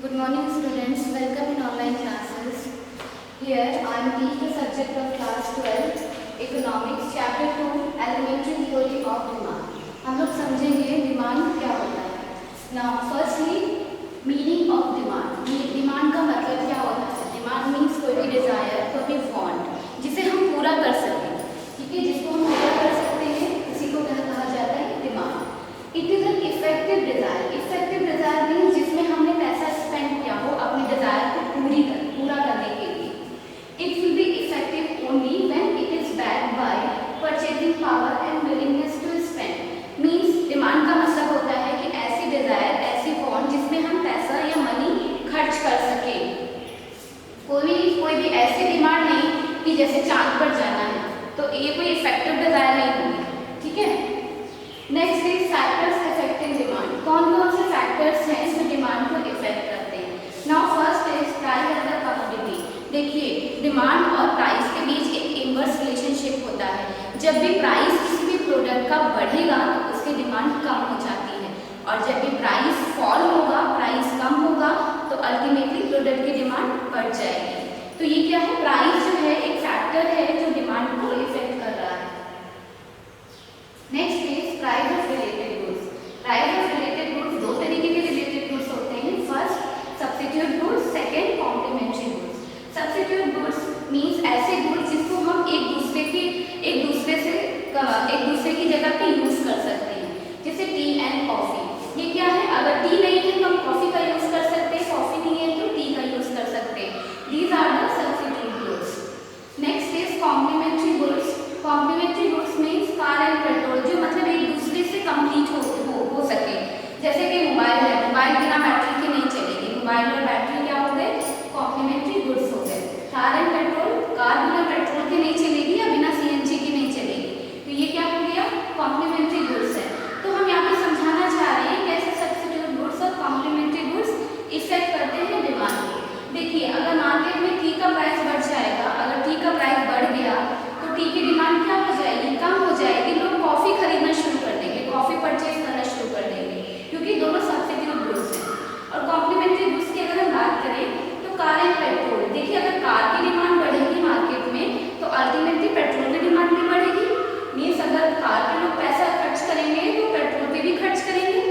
Good morning students, welcome in online classes. Here I am teaching the subject of class 12 Economics Chapter 2 Elementary Theory of Demand. हम लोग समझेंगे demand क्या होता है. Now firstly meaning of demand. Demand का मतलब क्या होता है. डिमांड मीन्स कोई भी डिजायर, कोई भी वांट जिसे हम पूरा कर सकें. ठीक है, जिसको हम पूरा कर सकते हैं उसी को क्या कहा जाता है, demand. It is an effective desire. Effective desire means जिसमें हमने पैसा स्पेंड किया हो अपनी डिजायर को पूरा करने के लिए. It will be effective only when it is backed by purchasing power and willingness to spend. Means demand का मतलब होता है कि ऐसी डिजायर, ऐसी वांट जिसमें हम पैसा या मनी खर्च कर सकें. कोई भी ऐसी डिमांड नहीं कि जैसे चांद पर जाना है, तो ये कोई इफेक्टिव डिजायर नहीं होगी. ठीक है. Next is factors affecting demand. कौन कौन से फैक्टर्स हैं जो डिमांड को इफेक्ट करते हैं. Now first is price and the commodity. देखिए, डिमांड और प्राइस के बीच एक इनवर्स रिलेशनशिप होता है. जब भी प्राइस किसी भी प्रोडक्ट का बढ़ेगा तो उसकी डिमांड कम हो जाती है, और जब भी प्राइस फॉल होगा, प्राइस कम होगा, तो अल्टीमेटली प्रोडक्ट की डिमांड बढ़ जाएगी. तो ये क्या है, प्राइस जो है एक फैक्टर है जो डिमांड को इफेक्ट कर रहा है. Next is price of related goods. Price of related goods दो तरीके के रिलेटेड गुड्स होते हैं. First substitute goods, second complementary goods. Substitute goods means ऐसे गुड्स जिसको हम एक दूसरे की जगह पे यूज कर सकते हैं. जैसे टी एंड कॉफी. ये क्या है, अगर टी नहीं है तो हम कॉफी का यूज कर सकते हैं, कॉफी नहीं है तो टी का यूज कर सकते हैं. These are the substitute goods. Next is complementary goods. Complementary goods means car and petrol, जो मतलब एक दूसरे से कंप्लीट हो सके. जैसे कि मोबाइल है, मोबाइल बिना बैटरी के नहीं चलेगी. मोबाइल और बैटरी क्या हो गए, कॉम्प्लीमेंट्री गुड्स हो गए. कार एंड पेट्रोल, कार बिना पेट्रोल के नहीं चलेगी या बिना सीएनजी की नहीं चलेगी. तो ये क्या हो गया, कॉम्प्लीमेंट्री गुड्स है. तो हम यहाँ पे समझाना चाह रहे हैं कैसे सब्स्टिट्यूट गुड्स और कॉम्प्लीमेंट्री गुड्स इफेक्ट करते हैं डिमांड को. देखिए, अगर मार्केट में टी का प्राइस बढ़ जाएगा, अगर टी का प्राइस बढ़ गया तो टी की डिमांड क्या हो जाएगी, कम हो जाएगी. लोग कॉफी खरीदना शुरू कर देंगे, कॉफी परचेज करना शुरू कर देंगे, क्योंकि दोनों सब्स्टिट्यूट गुड्स हैं. और कॉम्प्लीमेंट्री गुड्स की अगर हम बात करें तो कार एंड पेट्रोल. देखिए, अगर कार की डिमांड बढ़ेगी मार्केट में तो अल्टीमेटली पेट्रोल की डिमांड भी बढ़ेगी. मीन्स अगर कार पे लोग पैसा खर्च करेंगे तो पेट्रोल पे भी खर्च करेंगे.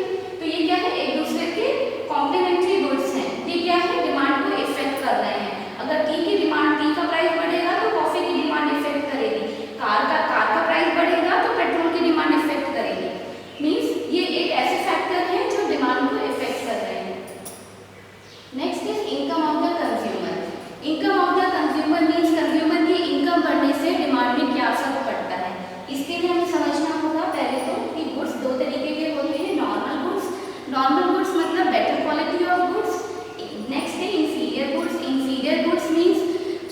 तो ये क्या है, एक दूसरे के कॉम्प्लीमेंट्री गुड्स हैं. ये क्या है, डिमांड को इफेक्ट कर रहे हैं. अगर टी की डिमांड, टी का प्राइस बढ़ेगा तो कॉफी की डिमांड इफेक्ट करेगी. कार का प्राइस बढ़ेगा तो पेट्रोल की डिमांड इफेक्ट करेगी. मीन्स ये एक ऐसे फैक्टर हैं जो डिमांड को इफेक्ट कर रहे हैं. Next is income of the consumer. Income of the consumer means consumer की इनकम बढ़ने से डिमांड में क्या असर पड़ता है. इसके लिए हमें समझना होगा पहले तो कि गुड्स दो तरीके के होते हैं. Normal goods. नॉर्मल गुड्स मतलब better quality of goods. Next है inferior goods. Inferior goods means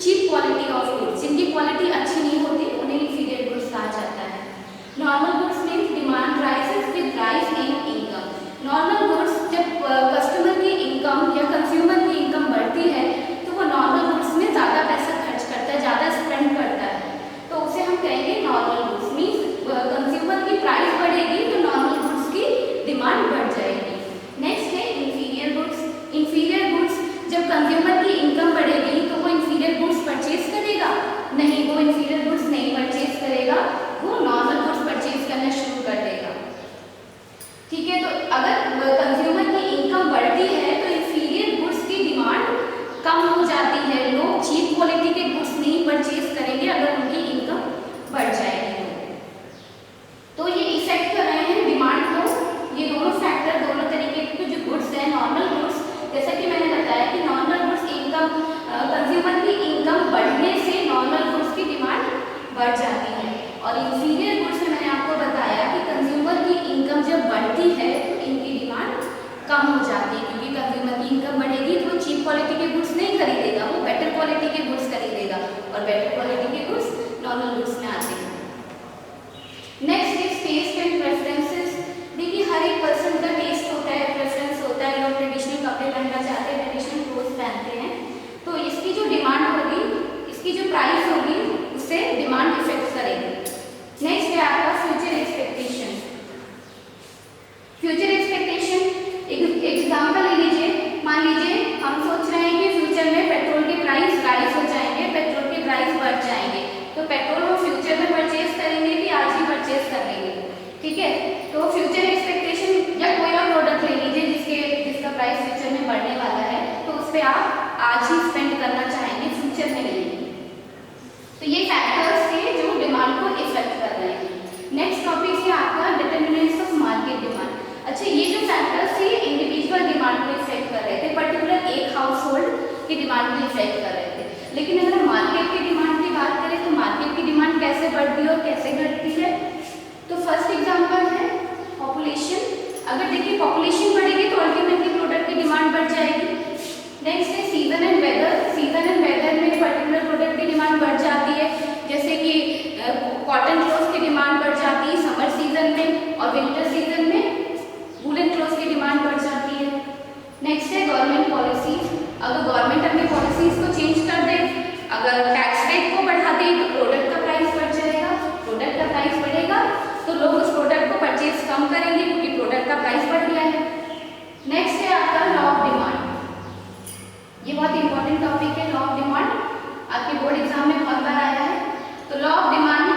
cheap quality of goods. जिनकी क्वालिटी अच्छी नहीं होती उन्हें इंफीरियर गुड्स कहा जाता है. Normal goods means demand rises with rise in income. Normal goods जब कस्टमर की इनकम या कंज्यूमर की इनकम बढ़ती है तो वो नॉर्मल गुड्स में ज़्यादा पैसा खर्च करता है, ज़्यादा स्पेंड करता है, तो उसे हम कहेंगे नॉर्मल गुड्स. मीन्स कंज्यूमर की प्राइस बढ़ेगी तो नॉर्मल गुड्स की डिमांड बढ़ जाएगी. नेक्स्ट है इंफीरियर गुड्स. इंफीरियर गुड्स जब कंज्यूमर की इनकम बढ़ेगी तो वो इंफीरियर गुड्स परचेज करेगा नहीं, वो इंफीरियर गुड्स नहीं परचेज करेगा, वो नॉर्मल गुड्स परचेज करना शुरू कर देगा. ठीक है. तो अगर कंज्यूमर की इनकम बढ़ती है तो इंफीरियर गुड्स की डिमांड कम हो जाती है. लोग चीप क्वालिटी के गुड्स नहीं परचेज करेंगे अगर उनकी इनकम बढ़ जाएगी. तो ये इफेक्ट कर रहे हैं डिमांड को. ये दोनों फैक्टर, दोनों तरीके के जो गुड्स हैं. नॉर्मल गुड्स, जैसा कि मैंने बताया कि नॉर्मल गुड्स इनकम, कंज्यूमर की इनकम बढ़ने से नॉर्मल गुड्स की डिमांड बढ़ जाती है. और इंफीरियर गुड्स में मैंने आपको बताया कि कंज्यूमर की इनकम जब बढ़ती है तो इनकी डिमांड कम हो जाती है, क्योंकि कंज्यूमर की इनकम बढ़ेगी तो वो चीप क्वालिटी के गुड्स नहीं खरीदेगा, वो बेटर क्वालिटी के गुड्स खरीदेगा, और बेटर क्वालिटी के गुड्स नॉर्मल गुड्स में आते हैं. Next is taste and preferences. देखिए, हर एक पर्सन का टेस्ट होता है, प्रेफरेंस होता है. लोग ट्रेडिशनल कपड़े पहनना चाहते हैं, ट्रेडिशनल क्लोथ्स पहनते हैं. तो इसकी जो डिमांड होगी, इसकी जो प्राइस होगी, उससे डिमांड इफेक्ट करेगी. नेक्स्ट है आपका फ्यूचर एक्सपेक्टेशन. फ्यूचर एक्सपेक्टेशन, एक एग्जाम्पल ले लीजिए. मान लीजिए आज ही स्पेंड करना चाहेंगे, फ्यूचर में नहीं। तो ये फैक्टर्स थे जो डिमांड को इफेक्ट कर रहे हैं। नेक्स्ट टॉपिक है आपका डिटरमिनेंट्स ऑफ मार्केट डिमांड। अच्छा, ये जो फैक्टर्स थे इंडिविजुअल डिमांड को इफेक्ट कर रहे थे, पर्टिकुलर एक हाउस होल्ड की डिमांड को इफेक्ट कर रहे थे। लेकिन अगर मार्केट की डिमांड की बात करें तो मार्केट की डिमांड कैसे बढ़ती है और कैसे घटती है। तो फर्स्ट एग्जांपल है पॉपुलेशन। अगर देखिए पॉपुलेशन बढ़ेगी तो अल्टीमेटली प्रोडक्ट की डिमांड बढ़ जाएगी। नेक्स्ट है season and weather. Season and weather में पर्टिकुलर प्रोडक्ट की डिमांड बढ़ जाती है, जैसे कि कॉटन क्लॉथ की डिमांड बढ़ जाती है समर सीजन में, और विंटर सीजन में वूलन क्लॉथ की डिमांड बढ़ जाती है। नेक्स्ट है गवर्नमेंट पॉलिसीज। अगर गवर्नमेंट अपनी पॉलिसीज को चेंज कर दे, अगर टैक्स रेट को बढ़ा दे तो प्रोडक्ट का प्राइस बढ़ जाएगा। प्रोडक्ट का प्राइस बढ़ेगा तो लोग उस प्रोडक्ट को परचेज कम करेंगे क्योंकि प्रोडक्ट का प्राइस बढ़ गया है। नेक्स्ट है आपका लॉ ऑफ डिमांड। ये बहुत इंपॉर्टेंट टॉपिक है, लॉ ऑफ डिमांड, आपके बोर्ड एग्जाम में बहुत बार आया है। तो लॉ ऑफ डिमांड,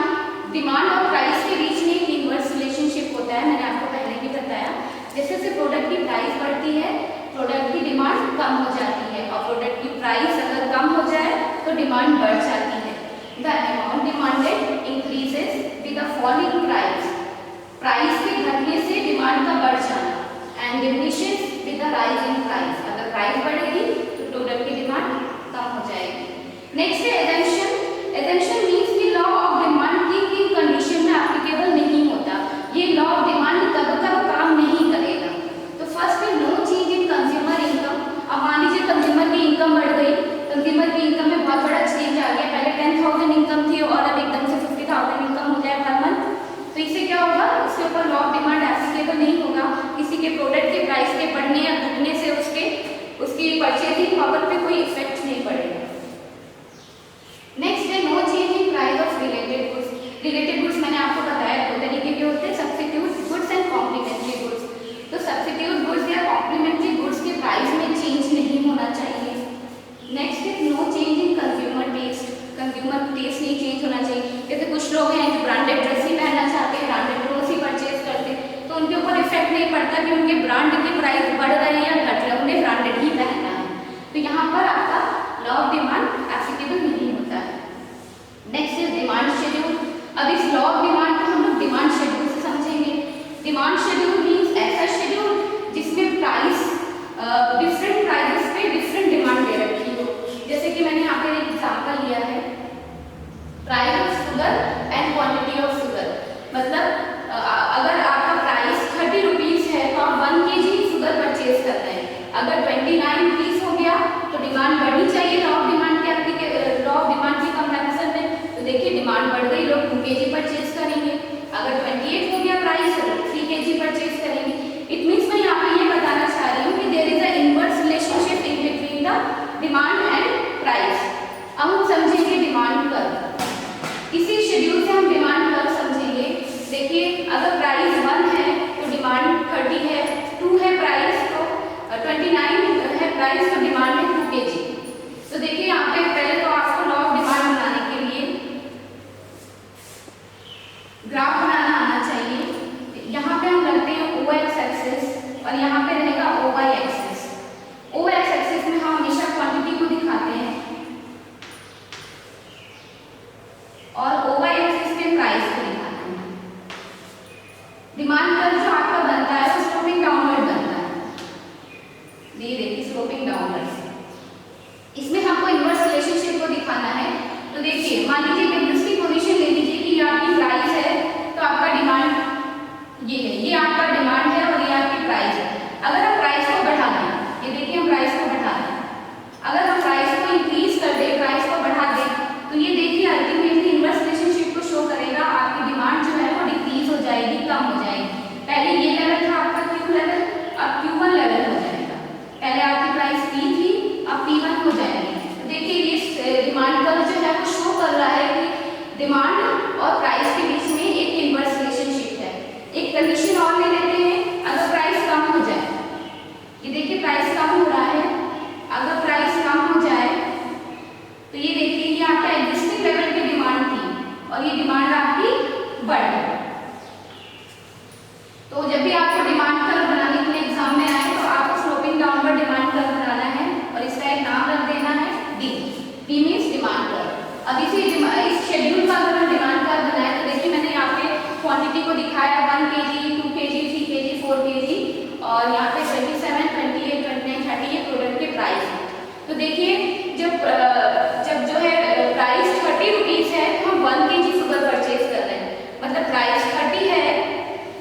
डिमांड और प्राइस के बीच में एक इनवर्स रिलेशनशिप होता है, मैंने आपको पहले भी बताया। जैसे जैसे प्रोडक्ट की प्राइस बढ़ती है प्रोडक्ट की डिमांड कम हो जाती है, और प्रोडक्ट की प्राइस अगर कम हो जाए तो डिमांड बढ़ जाती है। The amount demanded increases with the falling price. Price के घटने से डिमांड का बढ़ जाना, and diminishes with the rise in price. अगर प्राइस बढ़ेगी तो प्रोडक्ट की डिमांड कम हो जाएगी। नेक्स्ट है एजम्पशन। एजम्पशन मींस कि लॉ ऑफ डिमांड किन कंडीशन में एप्लीकेबल नहीं होता। ये लॉ ऑफ डिमांड कब कब काम नहीं करेगा। तो फर्स्ट है no change in consumer income. अब मान लीजिए कंज्यूमर की इनकम बढ़ गई, कंज्यूमर की इनकम में बहुत बड़ा चेंज आ गया, पहले 10,000 इनकम थी और अब एकदम से 50,000 इनकम हो जाए पर मंथ, तो इससे क्या होगा, उसके ऊपर लॉ ऑफ डिमांड एप्लीकेबल नहीं होगा। किसी के प्रोडक्ट के प्राइस के बढ़ने या घटने से उसकी परचेजिंग पावर पे कोई इफेक्ट नहीं पड़ेगा। नेक्स्ट है no change in price of related goods. Related goods मैंने आपको बताया दो तरीके के होते हैं, substitute goods and complementary goods. तो सब्स्टिट्यूट गुड्स या कॉम्प्लीमेंट्री गुड्स के प्राइस में चेंज नहीं होना चाहिए। नेक्स्ट है no change in consumer taste. Consumer taste नहीं चेंज होना चाहिए। जैसे कुछ लोग हैं जो ब्रांडेड ड्रेस ही पहनना चाहते हैं, ब्रांडेड क्लोथ्स ही परचेज करते हैं, तो उनके ऊपर इफेक्ट नहीं पड़ता कि उनके ब्रांड के प्राइस बढ़ रहे हैं या घट रहे हैं, उन्हें ब्रांडेड ही पहनना है। तो यहाँ पर आपका लॉ ऑफ डिमांड एप्लीकेबल नहीं होता है। Next is demand schedule. अब इस लॉ ऑफ डिमांड को हम लोग डिमांड शेड्यूल से समझेंगे। डिमांड शेड्यूल मीन्स ऐसा शेड्यूल जिसमें प्राइस डिफरेंट प्राइसेस पे डिफरेंट डिमांड दे रखी हो। जैसे कि मैंने यहाँ पे एक एग्जांपल लिया है, price of sugar and quantity of sugar. मतलब अगर आपका प्राइस 30 रुपीज है तो आप 1 kg शुगर परचेज करते हैं। अगर 29 रुपीज हो गया तो डिमांड बढ़नी चाहिए लॉ ऑफ डिमांड के लॉ ऑफ डिमांड के कंपैरिजन में। तो देखिए डिमांड बढ़ गई, लोग 2 kg परचेज करेंगे। अगर 28 हो गया प्राइस तो 3 kg परचेज करेंगे। इट मीन्स मैं यहाँ पे ये बताना चाह रही हूँ कि there is a inverse relationship in between the demand and price. अब हम समझेंगे डिमांड कर्व। इसी शेड्यूल से हम डिमांड कर्व समझेंगे। देखिए अगर प्राइस 1 है तो डिमांड 30 है, 2 है प्राइस तो 29 है प्राइस तो डिमांड है 2 kg। तो देखिए यहाँ पे पहले तो आपको लॉ ऑफ डिमांड बनाने के लिए ग्राफ बनाना आना चाहिए। यहाँ पे हम रखते हैं ओ एक्स एक्सिस और यहाँ पे रहेगा ओ वाई एक्सिस। ओ एक्स एक्सिस में हम हमेशा क्वांटिटी को दिखाते हैं और ओ वाई एक्सिस में प्राइस को दिखाते हैं। डिमांड कर्व जो आपका बनता है वो स्लोपिंग डाउनवर्ड बनता है, ये देखिए स्लोपिंग डाउनवर्ड। इसमें हमको इनवर्स रिलेशनशिप को दिखाना है। तो देखिए मान लीजिए कि दूसरी पोजीशन ले लीजिए कि ये आपकी प्राइस है तो आपका डिमांड ये है, ये आपका डिमांड है और ये आपकी प्राइस है। अगर हम प्राइस को बढ़ा दें, ये देखिए हम प्राइस को बढ़ा दें, अगर हम प्राइस को इंक्रीज कर दें, प्राइस को बढ़ा दें, तो ये देखिए अल्टीमेटली इनवर्स रिलेशनशिप को शो करेगा। आपकी डिमांड जो है वो डिक्रीज हो जाएगी, कम हो जाएगी। पहले ये लेवल था आपका Q लेवल, अब Q1 लेवल हो जाएगा। पहले आपकी प्राइस P थी, अब P1 हो जाएगी। तो देखिए ये डिमांड कर्व जो है वो शो कर रहा है कि डिमांड और प्राइस के बीच में एक इनवर्स रिलेशनशिप है। एक कंडीशन और ले लेते हैं, अगर प्राइस कम हो जाए, ये देखिए प्राइस कम हो रहा है, अगर प्राइस कम हो जाए तो ये देखिए ये आपका एग्जिस्टिंग लेवल की डिमांड थी और ये डिमांड आपकी बढ़ गई। तो जब भी आपको डिमांड कर्व बनाने के लिए एग्जाम में आए तो आपको स्लोपिंग डाउनवर्ड डिमांड कर्व बनाना है और इसका एक नाम रख देना देखिए जब जो है प्राइस 30 रुपीज है तो हम 1 kg शुगर परचेज कर रहे हैं, मतलब प्राइस 30 है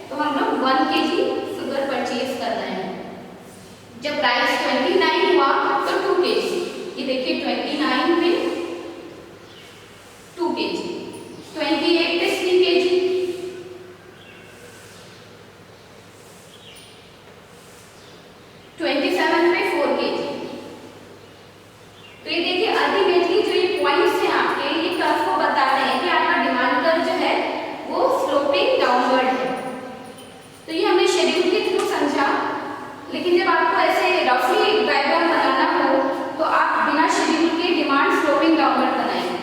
तो हम लोग 1 kg शुगर परचेज कर रहे हैं। जब प्राइस 29 हुआ तो 2 kg, ये देखिए 29 में 2 kg, 28 पे 3 kg, 27 पे 4 kg। तो ये देखिए अल्टीमेटली जो ये पॉइंट्स हैं आपके, ये कर्व को बता रहे हैं कि आपका डिमांड कर्व जो है वो स्लोपिंग डाउनवर्ड है। तो ये हमने शेड्यूल के थ्रू समझा, लेकिन जब आपको ऐसे रफली डायग्राम बनाना हो तो आप बिना शेड्यूल के डिमांड स्लोपिंग डाउनवर्ड बनाएंगे।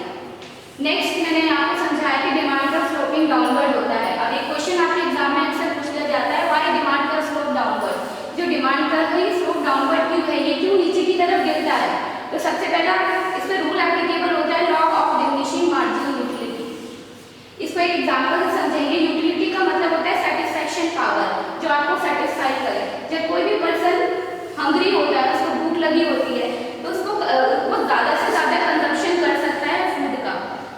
नेक्स्ट मैंने आपको समझाया कि डिमांड कर्व स्लोपिंग डाउनवर्ड होता है। अब एक क्वेश्चन आपके एग्जाम में अक्सर पूछ लिया जाता है, why demand curve slope downward? जो डिमांड कर्व है ये स्लोप डाउनवर्ड क्यों है, ये क्यों नीचे की तरफ गिरता है? तो सबसे पहला इस पर रूल एप्लीकेबल होता है, law of diminishing marginal utility. इसको एक एग्जांपल से समझेंगे। यूटिलिटी का मतलब होता है सेटिस्फैक्शन पावर, जो आपको सेटिस्फाई करे। जब कोई भी पर्सन हंग्री होता है, उसको भूख लगी होती है, तो उसको वो ज़्यादा से ज़्यादा कंजप्शन कर सकता है फूड का,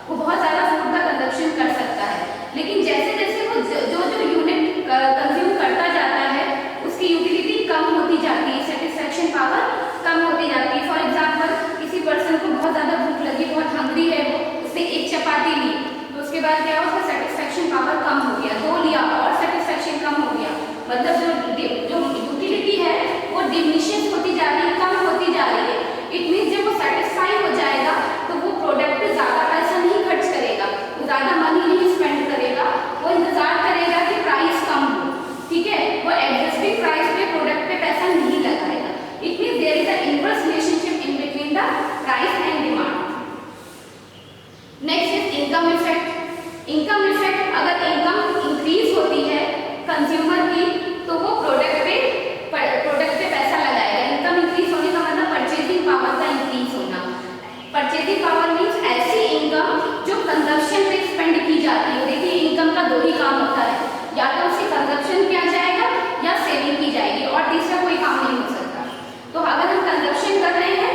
वो बहुत ज़्यादा फूड का कंजप्शन कर सकता है। लेकिन जैसे जैसे वो जो यूनिट कंज्यूम करता जाता है उसकी यूटिलिटी कम होती जाती है, सेटिस्फैक्शन पावर कम होती जाती है। फॉर एग्जाम्पल किसी पर्सन को बहुत ज़्यादा भूख लगी, बहुत हंग्री है, वो उसने एक चपाती ली, तो उसके बाद क्या हुआ, उसका सेटिस्फैक्शन पावर कम हो गया, 2 लिया और सेटिस्फैक्शन कम हो गया। मतलब जो यूटिलिटी है वो डिमिनिश होती जा रही है, कम होती जा रही है। इट मीन्स जब वो सेटिस्फाई हो जाएगा तो वो प्रोडक्ट पे ज़्यादा पैसा नहीं खर्च करेगा, वो ज़्यादा मनी नहीं स्पेंड करेगा, वो इंतजार करेगा कि प्राइस कम हो, ठीक है, वो एग्जिस्टिंग प्राइस पे प्रोडक्ट पे पैसा नहीं लगाएगा। It means there is a inverse relationship in between the price and demand. Next is income effect. Income effect, अगर इनकम इंक्रीज होती है कंज्यूमर की तो वो प्रोडक्ट पे पैसा लगाएगा। इनकम इंक्रीज होने का मतलब परचेजिंग पावर का इंक्रीज होना। परचेजिंग पावर मीन्स ऐसी इनकम जो कंजप्शन पे स्पेंड की जाती है। देखिए इनकम का 2 ही काम होता है, या तो उससे कंजप्शन किया जाएगा या सेविंग की जाएगी, और तीसरा कोई काम नहीं हो सकता। तो अगर हम कंजप्शन कर रहे हैं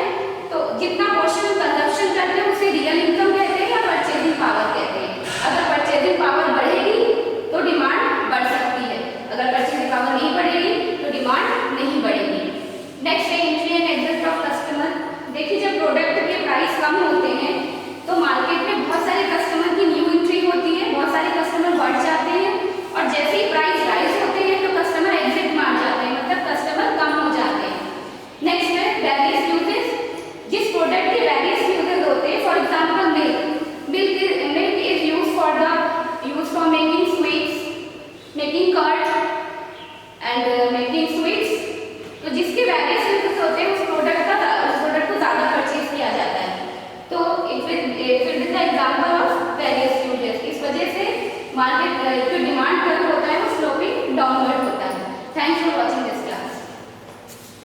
तो जितना पोर्शन हम कंजप्शन करते हैं उसे रियल इनकम कहते हैं या परचेजिंग पावर कहते हैं। अगर परचेजिंग पावर बढ़ेगी तो डिमांड बढ़ सकती है, अगर परचेजिंग पावर नहीं बढ़ेगी तो डिमांड नहीं बढ़ेगी। नेक्स्ट है entry and exit of customer. देखिए जब प्रोडक्ट के प्राइस कम होते हैं तो मार्केट में बहुत सारे कस्टमर की न्यू एंट्री होती है, बहुत सारे कस्टमर बढ़ जाते हैं, और जैसे ही प्राइस राइज होते हैं तो कस्टमर एग्जिट मार जाते हैं, मतलब कस्टमर कम हो जाते हैं। नेक्स्ट है वेरियस यूजेस। जिस प्रोडक्ट के वेरियस यूजेस होते हैं, for example milk is use for making sweets, making curd and making sweets. तो जिसके वेरियस